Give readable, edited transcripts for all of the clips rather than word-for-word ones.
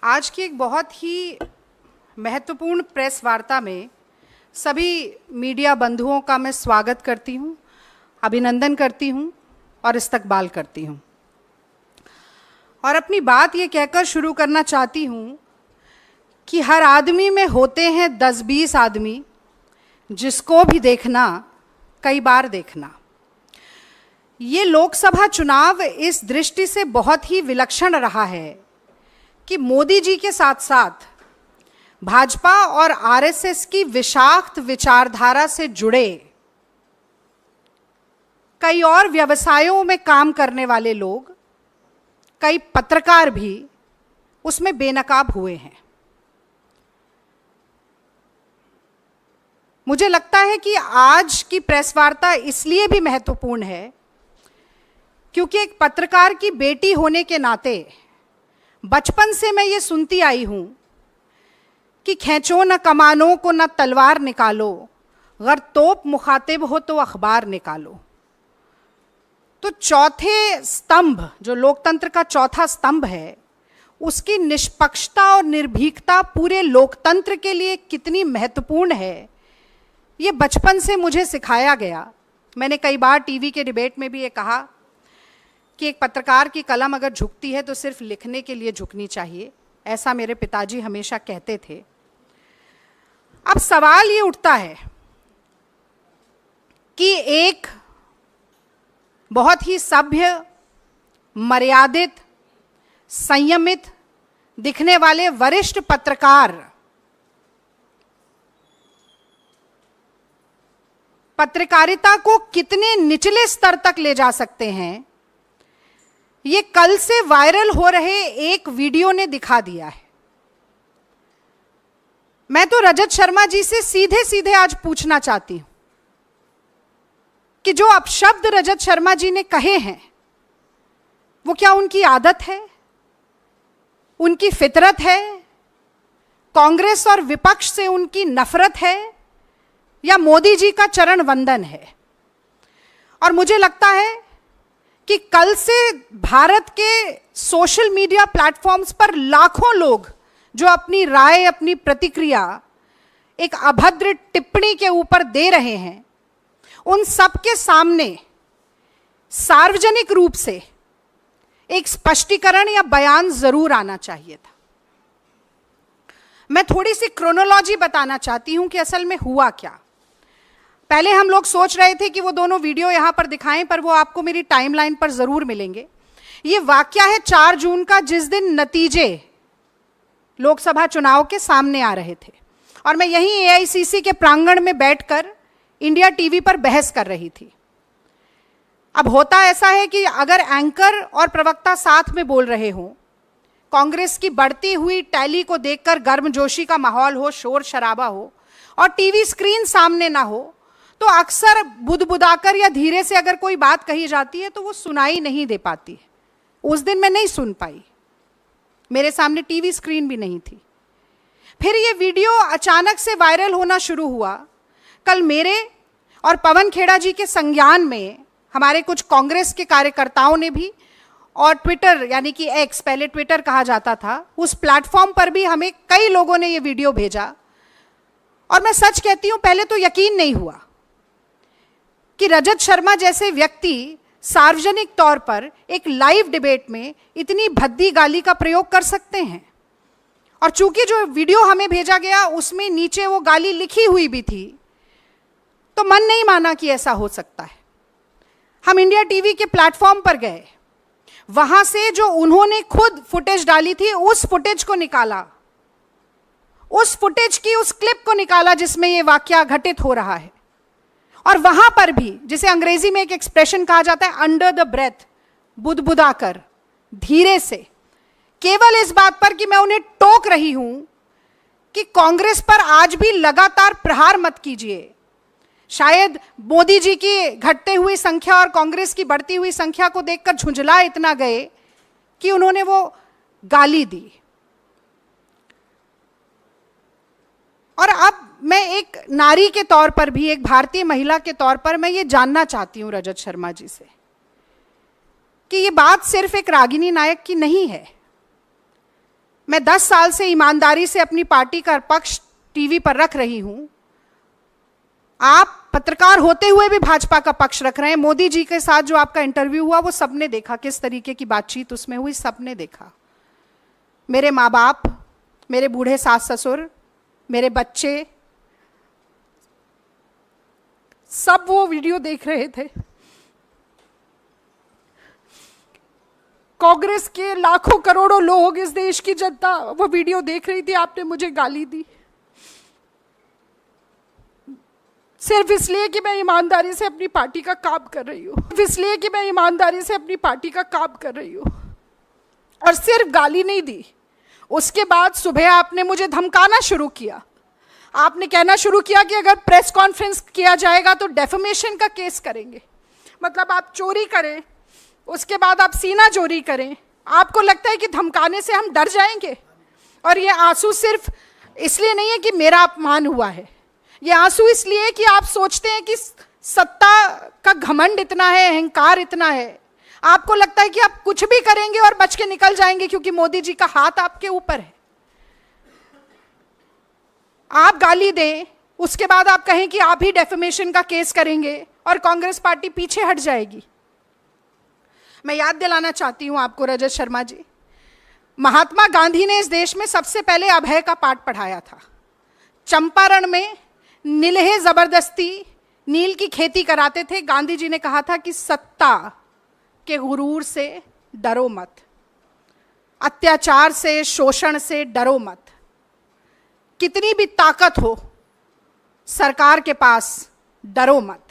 आज की एक बहुत ही महत्वपूर्ण प्रेस वार्ता में सभी मीडिया बंधुओं का मैं स्वागत करती हूँ, अभिनंदन करती हूँ और इस्तकबाल करती हूँ। और अपनी बात ये कहकर शुरू करना चाहती हूँ कि हर आदमी में होते हैं 10-20 आदमी, जिसको भी देखना कई बार देखना। ये लोकसभा चुनाव इस दृष्टि से बहुत ही विलक्षण रहा है कि मोदी जी के साथ साथ भाजपा और आरएसएस की विषाक्त विचारधारा से जुड़े कई और व्यवसायों में काम करने वाले लोग, कई पत्रकार भी उसमें बेनकाब हुए हैं। मुझे लगता है कि आज की प्रेस वार्ता इसलिए भी महत्वपूर्ण है क्योंकि एक पत्रकार की बेटी होने के नाते बचपन से मैं ये सुनती आई हूं कि खींचो न कमानों को न तलवार निकालो, अगर तोप मुखातिब हो तो अखबार निकालो। तो चौथे स्तंभ, जो लोकतंत्र का चौथा स्तंभ है, उसकी निष्पक्षता और निर्भीकता पूरे लोकतंत्र के लिए कितनी महत्वपूर्ण है, ये बचपन से मुझे सिखाया गया। मैंने कई बार टीवी के डिबेट में भी ये कहा कि एक पत्रकार की कलम अगर झुकती है तो सिर्फ लिखने के लिए झुकनी चाहिए, ऐसा मेरे पिताजी हमेशा कहते थे। अब सवाल ये उठता है कि एक बहुत ही सभ्य, मर्यादित, संयमित दिखने वाले वरिष्ठ पत्रकार पत्रकारिता को कितने निचले स्तर तक ले जा सकते हैं, ये कल से वायरल हो रहे एक वीडियो ने दिखा दिया है। मैं तो रजत शर्मा जी से सीधे सीधे आज पूछना चाहती हूं कि जो अपशब्द रजत शर्मा जी ने कहे हैं, वो क्या उनकी आदत है, उनकी फितरत है, कांग्रेस और विपक्ष से उनकी नफरत है, या मोदी जी का चरण वंदन है? और मुझे लगता है कि कल से भारत के सोशल मीडिया प्लेटफॉर्म्स पर लाखों लोग जो अपनी राय, अपनी प्रतिक्रिया एक अभद्र टिप्पणी के ऊपर दे रहे हैं, उन सब के सामने सार्वजनिक रूप से एक स्पष्टीकरण या बयान जरूर आना चाहिए था। मैं थोड़ी सी क्रोनोलॉजी बताना चाहती हूं कि असल में हुआ क्या। पहले हम लोग सोच रहे थे कि वो दोनों वीडियो यहां पर दिखाएं, पर वो आपको मेरी टाइमलाइन पर जरूर मिलेंगे। ये वाकया है 4 जून का, जिस दिन नतीजे लोकसभा चुनाव के सामने आ रहे थे और मैं यहीं एआईसीसी के प्रांगण में बैठकर इंडिया टीवी पर बहस कर रही थी। अब होता ऐसा है कि अगर एंकर और प्रवक्ता साथ में बोल रहे हों, कांग्रेस की बढ़ती हुई टैली को देखकर गर्मजोशी का माहौल हो, शोर शराबा हो और टीवी स्क्रीन सामने ना हो, तो अक्सर बुदबुदाकर या धीरे से अगर कोई बात कही जाती है तो वो सुनाई नहीं दे पाती है। उस दिन मैं नहीं सुन पाई, मेरे सामने टीवी स्क्रीन भी नहीं थी। फिर ये वीडियो अचानक से वायरल होना शुरू हुआ। कल मेरे और पवन खेड़ा जी के संज्ञान में हमारे कुछ कांग्रेस के कार्यकर्ताओं ने भी, और ट्विटर यानी कि एक्स, पहले ट्विटर कहा जाता था, उस प्लेटफॉर्म पर भी हमें कई लोगों ने ये वीडियो भेजा। और मैं सच कहती हूं, पहले तो यकीन नहीं हुआ कि रजत शर्मा जैसे व्यक्ति सार्वजनिक तौर पर एक लाइव डिबेट में इतनी भद्दी गाली का प्रयोग कर सकते हैं। और चूंकि जो वीडियो हमें भेजा गया उसमें नीचे वो गाली लिखी हुई भी थी, तो मन नहीं माना कि ऐसा हो सकता है। हम इंडिया टीवी के प्लेटफॉर्म पर गए, वहां से जो उन्होंने खुद फुटेज डाली थी उस फुटेज को निकाला, उस फुटेज की उस क्लिप को निकाला जिसमें ये वाकया घटित हो रहा है। और वहां पर भी, जिसे अंग्रेजी में एक एक्सप्रेशन कहा जाता है, अंडर द ब्रेथ, बुदबुदाकर, धीरे से, केवल इस बात पर कि मैं उन्हें टोक रही हूं कि कांग्रेस पर आज भी लगातार प्रहार मत कीजिए। शायद मोदी जी की घटते हुई संख्या और कांग्रेस की बढ़ती हुई संख्या को देखकर झुंझला इतना गए कि उन्होंने वो गाली दी। और अब मैं एक नारी के तौर पर भी, एक भारतीय महिला के तौर पर, मैं ये जानना चाहती हूं रजत शर्मा जी से कि ये बात सिर्फ एक रागिनी नायक की नहीं है। मैं 10 साल से ईमानदारी से अपनी पार्टी का पक्ष टीवी पर रख रही हूं। आप पत्रकार होते हुए भी भाजपा का पक्ष रख रहे हैं। मोदी जी के साथ जो आपका इंटरव्यू हुआ वो सबने देखा, किस तरीके की बातचीत उसमें हुई, सबने देखा। मेरे माँ बाप, मेरे बूढ़े सास ससुर, मेरे बच्चे, सब वो वीडियो देख रहे थे। कांग्रेस के लाखों करोड़ों लोग, इस देश की जनता वो वीडियो देख रही थी। आपने मुझे गाली दी सिर्फ इसलिए कि मैं ईमानदारी से अपनी पार्टी का काम कर रही हूँ, इसलिए कि मैं ईमानदारी से अपनी पार्टी का काम कर रही हूँ। और सिर्फ गाली नहीं दी, उसके बाद सुबह आपने मुझे धमकाना शुरू किया। आपने कहना शुरू किया कि अगर प्रेस कॉन्फ्रेंस किया जाएगा तो डेफेमेशन का केस करेंगे। मतलब आप चोरी करें, उसके बाद आप सीना चोरी करें। आपको लगता है कि धमकाने से हम डर जाएंगे? और ये आंसू सिर्फ इसलिए नहीं है कि मेरा अपमान हुआ है, ये आंसू इसलिए कि आप सोचते हैं कि सत्ता का घमंड इतना है, अहंकार इतना है, आपको लगता है कि आप कुछ भी करेंगे और बच के निकल जाएंगे क्योंकि मोदी जी का हाथ आपके ऊपर है। आप गाली दें, उसके बाद आप कहें कि आप ही डेफेमेशन का केस करेंगे और कांग्रेस पार्टी पीछे हट जाएगी। मैं याद दिलाना चाहती हूं आपको रजत शर्मा जी, महात्मा गांधी ने इस देश में सबसे पहले अभय का पाठ पढ़ाया था। चंपारण में नीलहे जबरदस्ती नील की खेती कराते थे। गांधी जी ने कहा था कि सत्ता के गुरूर से डरो मत, अत्याचार से, शोषण से डरो मत। कितनी भी ताकत हो सरकार के पास, डरो मत।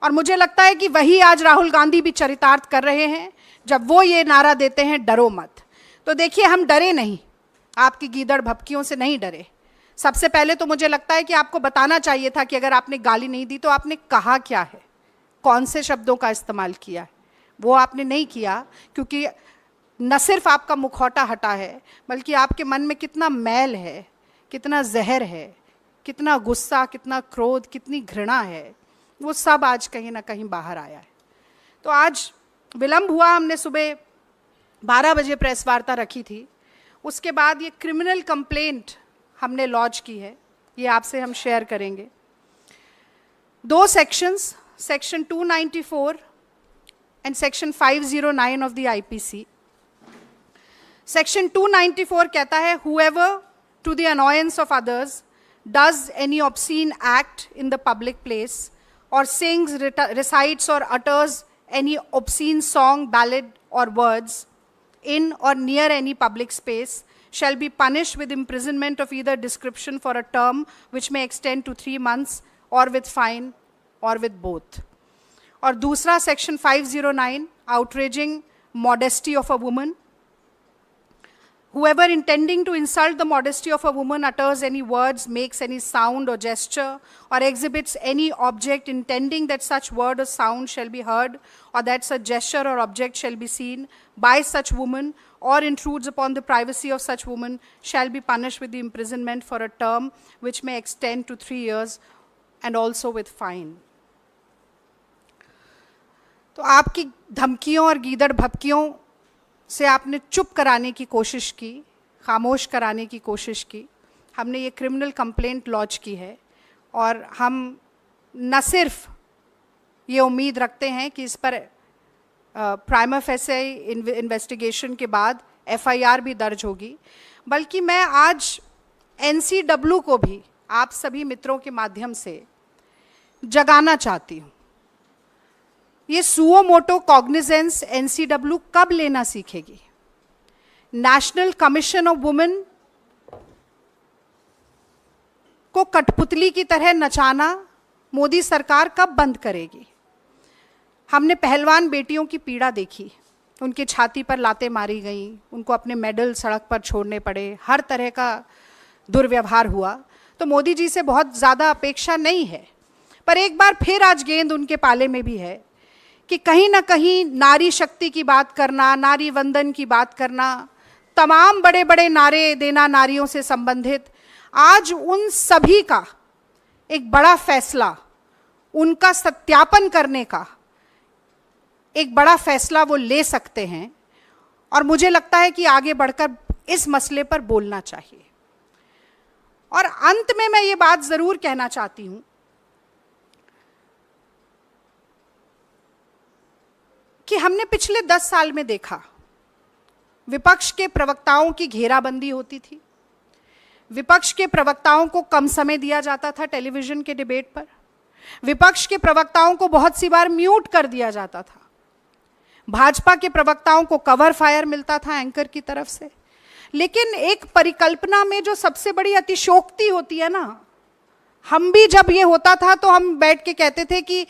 और मुझे लगता है कि वही आज राहुल गांधी भी चरितार्थ कर रहे हैं जब वो ये नारा देते हैं डरो मत। तो देखिए, हम डरे नहीं, आपकी गीदड़ भभकियों से नहीं डरे। सबसे पहले तो मुझे लगता है कि आपको बताना चाहिए था कि अगर आपने गाली नहीं दी तो आपने कहा क्या है, कौन से शब्दों का इस्तेमाल किया है। वो आपने नहीं किया क्योंकि न सिर्फ आपका मुखौटा हटा है, बल्कि आपके मन में कितना मैल है, कितना जहर है, कितना गुस्सा, कितना क्रोध, कितनी घृणा है, वो सब आज कहीं ना कहीं बाहर आया है। तो आज विलंब हुआ, हमने सुबह 12 बजे प्रेस वार्ता रखी थी। उसके बाद ये क्रिमिनल कंप्लेंट हमने लॉन्च की है, ये आपसे हम शेयर करेंगे। 2 sections, section 294 and section 509 of the IPC. Section 294 कहता है, whoever to the annoyance of others does any obscene act in the public place or sings, recites or utters any obscene song, ballad or words in or near any public space shall be punished with imprisonment of either description for a term which may extend to 3 months or with fine or with both. और दूसरा section 509, outraging modesty of a woman. Whoever intending to insult the modesty of a woman utters any words, makes any sound or gesture, or exhibits any object intending that such word or sound shall be heard, or that such gesture or object shall be seen by such woman, or intrudes upon the privacy of such woman, shall be punished with the imprisonment for a term which may extend to 3 years, and also with fine. तो आपकी धमकियों और गीदड़ भभकियों से आपने चुप कराने की कोशिश की, खामोश कराने की कोशिश की। हमने ये क्रिमिनल कंप्लेंट लॉन्च की है और हम न सिर्फ ये उम्मीद रखते हैं कि इस पर प्राइमा फेसे इन्वेस्टिगेशन के बाद एफआईआर भी दर्ज होगी, बल्कि मैं आज एनसीडब्ल्यू को भी आप सभी मित्रों के माध्यम से जगाना चाहती हूँ। ये सुओ मोटो कॉग्निजेंस एनसीडब्ल्यू कब लेना सीखेगी? नेशनल कमीशन ऑफ वुमेन को कठपुतली की तरह नचाना मोदी सरकार कब बंद करेगी? हमने पहलवान बेटियों की पीड़ा देखी, उनकी छाती पर लातें मारी गईं, उनको अपने मेडल सड़क पर छोड़ने पड़े, हर तरह का दुर्व्यवहार हुआ। तो मोदी जी से बहुत ज़्यादा अपेक्षा नहीं है, पर एक बार फिर आज गेंद उनके पाले में भी है कि कहीं ना कहीं नारी शक्ति की बात करना, नारी वंदन की बात करना, तमाम बड़े बड़े नारे देना नारियों से संबंधित, आज उन सभी का एक बड़ा फैसला, उनका सत्यापन करने का एक बड़ा फैसला वो ले सकते हैं। और मुझे लगता है कि आगे बढ़कर इस मसले पर बोलना चाहिए। और अंत में मैं ये बात जरूर कहना चाहती हूं कि हमने पिछले 10 साल में देखा, विपक्ष के प्रवक्ताओं की घेराबंदी होती थी, विपक्ष के प्रवक्ताओं को कम समय दिया जाता था टेलीविजन के डिबेट पर, विपक्ष के प्रवक्ताओं को बहुत सी बार म्यूट कर दिया जाता था, भाजपा के प्रवक्ताओं को कवर फायर मिलता था एंकर की तरफ से। लेकिन एक परिकल्पना में जो सबसे बड़ी अतिशयोक्ति होती है ना, हम भी जब ये होता था तो हम बैठ के कहते थे कि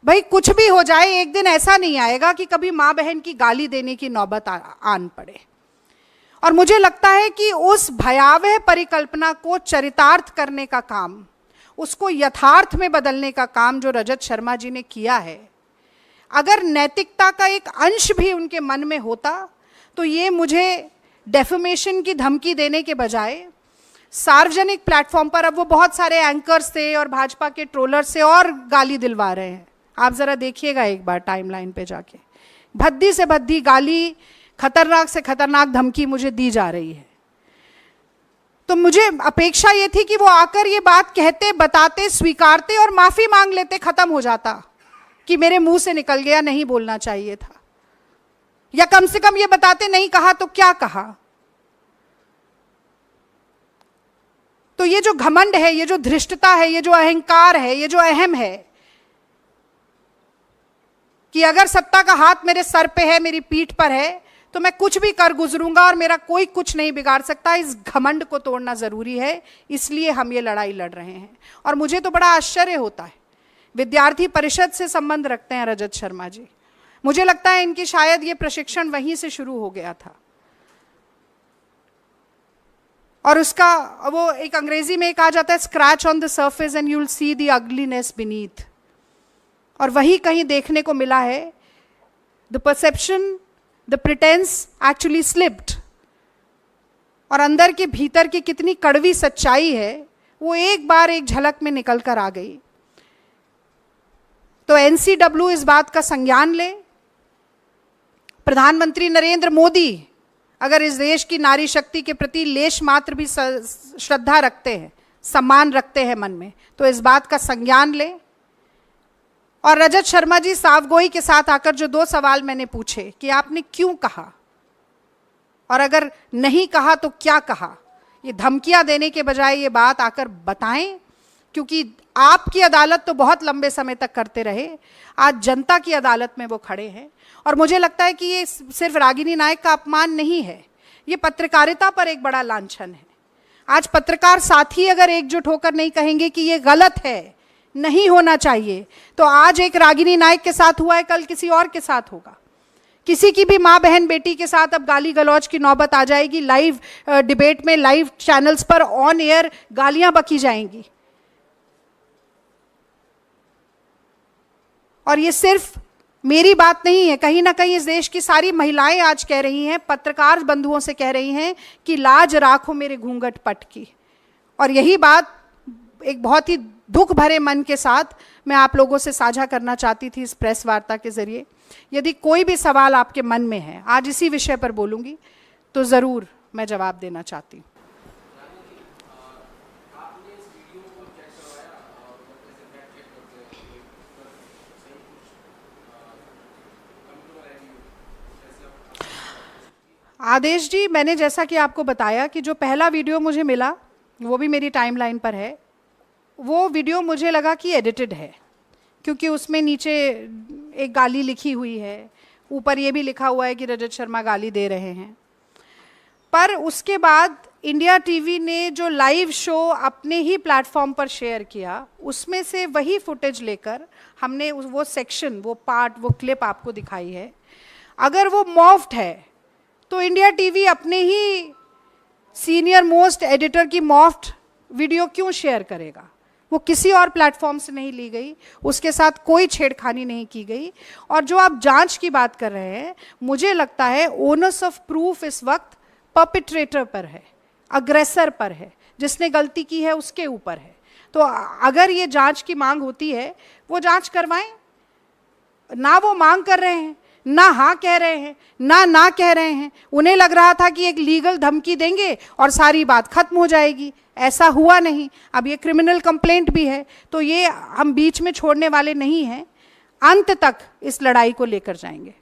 भाई कुछ भी हो जाए, एक दिन ऐसा नहीं आएगा कि कभी माँ बहन की गाली देने की नौबत आन पड़े। और मुझे लगता है कि उस भयावह परिकल्पना को चरितार्थ करने का काम, उसको यथार्थ में बदलने का काम जो रजत शर्मा जी ने किया है, अगर नैतिकता का एक अंश भी उनके मन में होता तो ये मुझे डेफेमेशन की धमकी देने के बजाय सार्वजनिक प्लेटफॉर्म पर, अब वो बहुत सारे एंकर्स थे और भाजपा के ट्रोलर से और गाली दिलवा रहे हैं। आप जरा देखिएगा एक बार टाइमलाइन पे जाके, भद्दी से भद्दी गाली, खतरनाक से खतरनाक धमकी मुझे दी जा रही है। तो मुझे अपेक्षा ये थी कि वो आकर ये बात कहते, बताते, स्वीकारते और माफी मांग लेते, खत्म हो जाता कि मेरे मुंह से निकल गया, नहीं बोलना चाहिए था, या कम से कम ये बताते नहीं कहा तो क्या कहा। तो ये जो घमंड है, ये जो धृष्टता है, ये जो अहंकार है, ये जो अहम है कि अगर सत्ता का हाथ मेरे सर पे है, मेरी पीठ पर है, तो मैं कुछ भी कर गुजरूंगा और मेरा कोई कुछ नहीं बिगाड़ सकता, इस घमंड को तोड़ना जरूरी है। इसलिए हम ये लड़ाई लड़ रहे हैं। और मुझे तो बड़ा आश्चर्य होता है, विद्यार्थी परिषद से संबंध रखते हैं रजत शर्मा जी, मुझे लगता है इनकी शायद ये प्रशिक्षण वहीं से शुरू हो गया था। और उसका वो एक अंग्रेजी में कहा जाता है, scratch on the surface and you will see the ugliness beneath. और वही कहीं देखने को मिला है, the perception, the pretence actually slipped. और अंदर के भीतर की कितनी कड़वी सच्चाई है वो एक बार एक झलक में निकल कर आ गई। तो एनसीडब्ल्यू इस बात का संज्ञान ले। प्रधानमंत्री नरेंद्र मोदी अगर इस देश की नारी शक्ति के प्रति लेश मात्र भी श्रद्धा रखते हैं, सम्मान रखते हैं मन में, तो इस बात का संज्ञान ले। और रजत शर्मा जी सावगोई के साथ आकर जो 2 सवाल मैंने पूछे कि आपने क्यों कहा, और अगर नहीं कहा तो क्या कहा, ये धमकियां देने के बजाय ये बात आकर बताएं, क्योंकि आपकी अदालत तो बहुत लंबे समय तक करते रहे, आज जनता की अदालत में वो खड़े हैं। और मुझे लगता है कि ये सिर्फ रागिनी नायक का अपमान नहीं है, ये पत्रकारिता पर एक बड़ा लांछन है। आज पत्रकार साथी अगर एकजुट होकर नहीं कहेंगे कि ये गलत है, नहीं होना चाहिए, तो आज एक रागिनी नायक के साथ हुआ है, कल किसी और के साथ होगा। किसी की भी माँ बहन बेटी के साथ अब गाली गलौज की नौबत आ जाएगी, लाइव डिबेट में, लाइव चैनल्स पर ऑन एयर गालियां बकी जाएंगी। और ये सिर्फ मेरी बात नहीं है, कहीं ना कहीं इस देश की सारी महिलाएं आज कह रही हैं, पत्रकार बंधुओं से कह रही हैं कि लाज राखो मेरे घूंघट पट की। और यही बात एक बहुत ही दुख भरे मन के साथ मैं आप लोगों से साझा करना चाहती थी इस प्रेस वार्ता के जरिए। यदि कोई भी सवाल आपके मन में है, आज इसी विषय पर बोलूंगी, तो जरूर मैं जवाब देना चाहती हूँ। आदेश जी, मैंने जैसा कि आपको बताया कि जो पहला वीडियो मुझे मिला वो भी मेरी टाइमलाइन पर है, वो वीडियो मुझे लगा कि एडिटेड है, क्योंकि उसमें नीचे एक गाली लिखी हुई है, ऊपर ये भी लिखा हुआ है कि रजत शर्मा गाली दे रहे हैं। पर उसके बाद इंडिया टीवी ने जो लाइव शो अपने ही प्लेटफॉर्म पर शेयर किया, उसमें से वही फुटेज लेकर हमने वो सेक्शन, वो पार्ट, वो क्लिप आपको दिखाई है। अगर वो मॉफ्ड है तो इंडिया टीवी अपने ही सीनियर मोस्ट एडिटर की मॉफ्ड वीडियो क्यों शेयर करेगा? वो किसी और प्लेटफॉर्म से नहीं ली गई, उसके साथ कोई छेड़खानी नहीं की गई। और जो आप जांच की बात कर रहे हैं, मुझे लगता है ओनस ऑफ प्रूफ इस वक्त परपिट्रेटर पर है, अग्रेसर पर है, जिसने गलती की है उसके ऊपर है। तो अगर ये जांच की मांग होती है, वो जांच करवाएं ना, वो मांग कर रहे हैं। ना हाँ कह रहे हैं ना कह रहे हैं। उन्हें लग रहा था कि एक लीगल धमकी देंगे और सारी बात खत्म हो जाएगी। ऐसा हुआ नहीं। अब ये क्रिमिनल कंप्लेंट भी है, तो ये हम बीच में छोड़ने वाले नहीं हैं, अंत तक इस लड़ाई को लेकर जाएंगे।